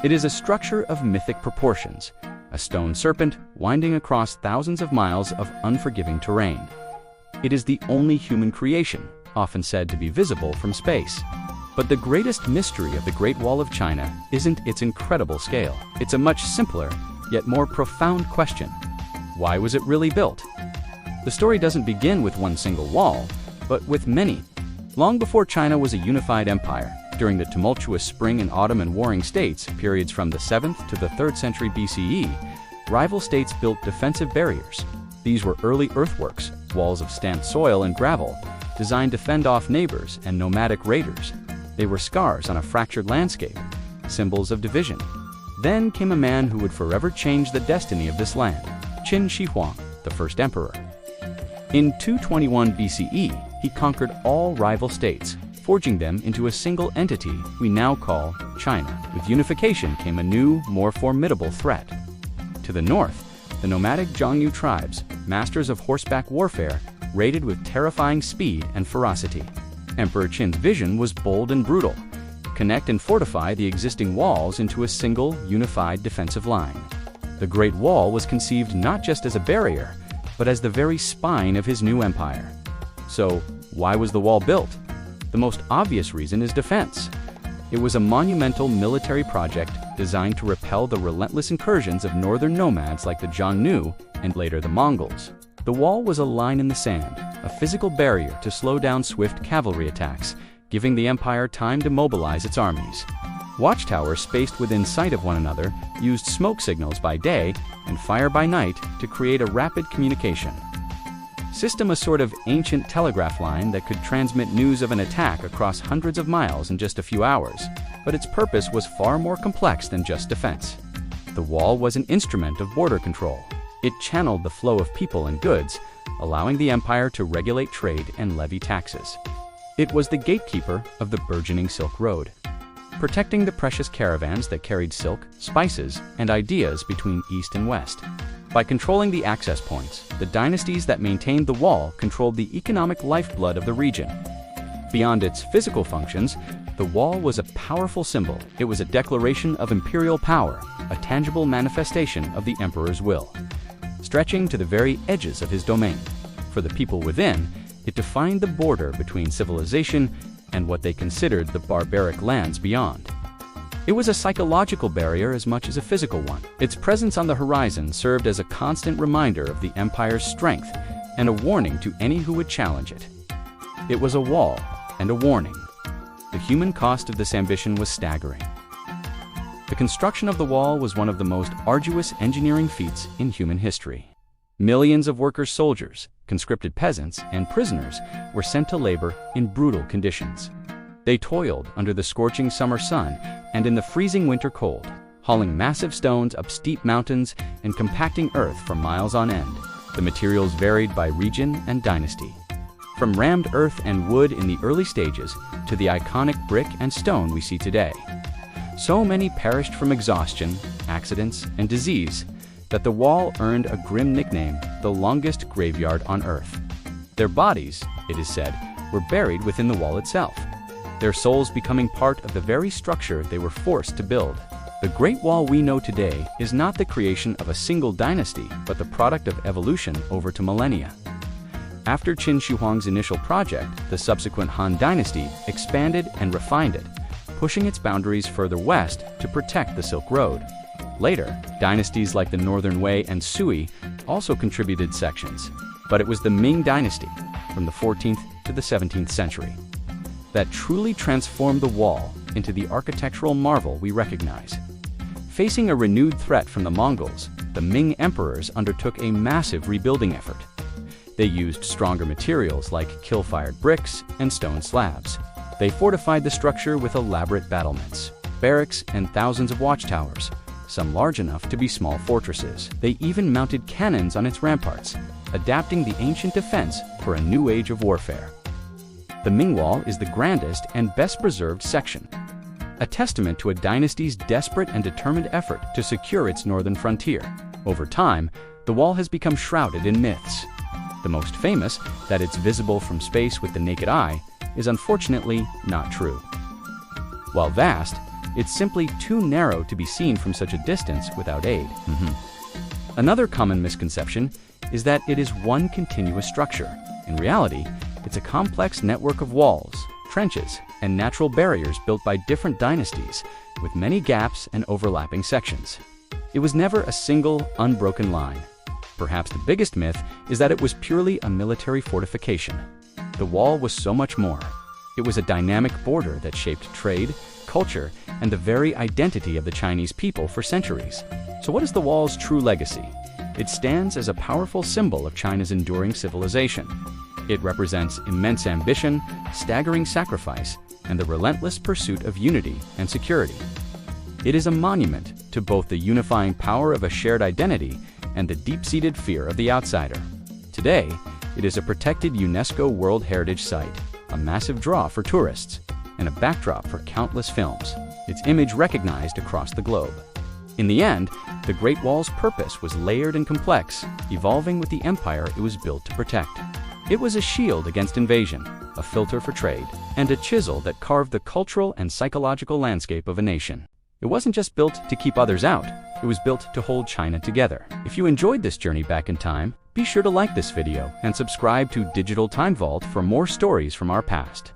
It is a structure of mythic proportions, a stone serpent winding across thousands of miles of unforgiving terrain. It is the only human creation, often said to be visible from space. But the greatest mystery of the Great Wall of China isn't its incredible scale. It's a much simpler, yet more profound question. Why was it really built? The story doesn't begin with one single wall, but with many. Long before China was a unified empire, during the tumultuous spring and autumn and warring states, periods from the 7th to the 3rd century BCE, rival states built defensive barriers. These were early earthworks, walls of stamped soil and gravel, designed to fend off neighbors and nomadic raiders. They were scars on a fractured landscape, symbols of division. Then came a man who would forever change the destiny of this land, Qin Shi Huang, the first emperor. In 221 BCE, he conquered all rival states, forging them into a single entity we now call China. With unification came a new, more formidable threat. To the north, the nomadic Zhongnu tribes, masters of horseback warfare, raided with terrifying speed and ferocity. Emperor Qin's vision was bold and brutal: connect and fortify the existing walls into a single, unified defensive line. The Great Wall was conceived not just as a barrier, but as the very spine of his new empire. So, why was the wall built? The most obvious reason is defense. It was a monumental military project designed to repel the relentless incursions of northern nomads like the Xiongnu and later the Mongols. The wall was a line in the sand, a physical barrier to slow down swift cavalry attacks, giving the empire time to mobilize its armies. Watchtowers spaced within sight of one another used smoke signals by day and fire by night to create a rapid communication system, a sort of ancient telegraph line that could transmit news of an attack across hundreds of miles in just a few hours. But its purpose was far more complex than just defense. The wall was an instrument of border control. It channeled the flow of people and goods, allowing the empire to regulate trade and levy taxes. It was the gatekeeper of the burgeoning Silk Road, protecting the precious caravans that carried silk, spices, and ideas between East and West. By controlling the access points, the dynasties that maintained the wall controlled the economic lifeblood of the region. Beyond its physical functions, the wall was a powerful symbol. It was a declaration of imperial power, a tangible manifestation of the emperor's will, stretching to the very edges of his domain. For the people within, it defined the border between civilization and what they considered the barbaric lands beyond. It was a psychological barrier as much as a physical one. Its presence on the horizon served as a constant reminder of the empire's strength and a warning to any who would challenge it. It was a wall and a warning. The human cost of this ambition was staggering. The construction of the wall was one of the most arduous engineering feats in human history. Millions of workers, soldiers, conscripted peasants, and prisoners were sent to labor in brutal conditions. They toiled under the scorching summer sun and in the freezing winter cold, hauling massive stones up steep mountains and compacting earth for miles on end. The materials varied by region and dynasty, from rammed earth and wood in the early stages to the iconic brick and stone we see today. So many perished from exhaustion, accidents, and disease that the wall earned a grim nickname, the longest graveyard on earth. Their bodies, it is said, were buried within the wall itself, their souls becoming part of the very structure they were forced to build. The Great Wall we know today is not the creation of a single dynasty, but the product of evolution over to millennia. After Qin Shi Huang's initial project, the subsequent Han Dynasty expanded and refined it, pushing its boundaries further west to protect the Silk Road. Later, dynasties like the Northern Wei and Sui also contributed sections, but it was the Ming Dynasty, from the 14th to the 17th century, that truly transformed the wall into the architectural marvel we recognize. Facing a renewed threat from the Mongols, the Ming emperors undertook a massive rebuilding effort. They used stronger materials like kill-fired bricks and stone slabs. They fortified the structure with elaborate battlements, barracks, and thousands of watchtowers, some large enough to be small fortresses. They even mounted cannons on its ramparts, adapting the ancient defense for a new age of warfare. The Ming Wall is the grandest and best-preserved section, a testament to a dynasty's desperate and determined effort to secure its northern frontier. Over time, the wall has become shrouded in myths. The most famous, that it's visible from space with the naked eye, is unfortunately not true. While vast, It's simply too narrow to be seen from such a distance without aid. Another common misconception is that it is one continuous structure. In reality, it's a complex network of walls, trenches, and natural barriers built by different dynasties, with many gaps and overlapping sections. It was never a single, unbroken line. Perhaps the biggest myth is that it was purely a military fortification. The wall was so much more. It was a dynamic border that shaped trade, culture, and the very identity of the Chinese people for centuries. So what is the wall's true legacy? It stands as a powerful symbol of China's enduring civilization. It represents immense ambition, staggering sacrifice, and the relentless pursuit of unity and security. It is a monument to both the unifying power of a shared identity and the deep-seated fear of the outsider. Today, it is a protected UNESCO World Heritage Site, a massive draw for tourists, and a backdrop for countless films, its image recognized across the globe. In the end, the Great Wall's purpose was layered and complex, evolving with the empire it was built to protect. It was a shield against invasion, a filter for trade, and a chisel that carved the cultural and psychological landscape of a nation. It wasn't just built to keep others out, it was built to hold China together. If you enjoyed this journey back in time, be sure to like this video and subscribe to Digital Time Vault for more stories from our past.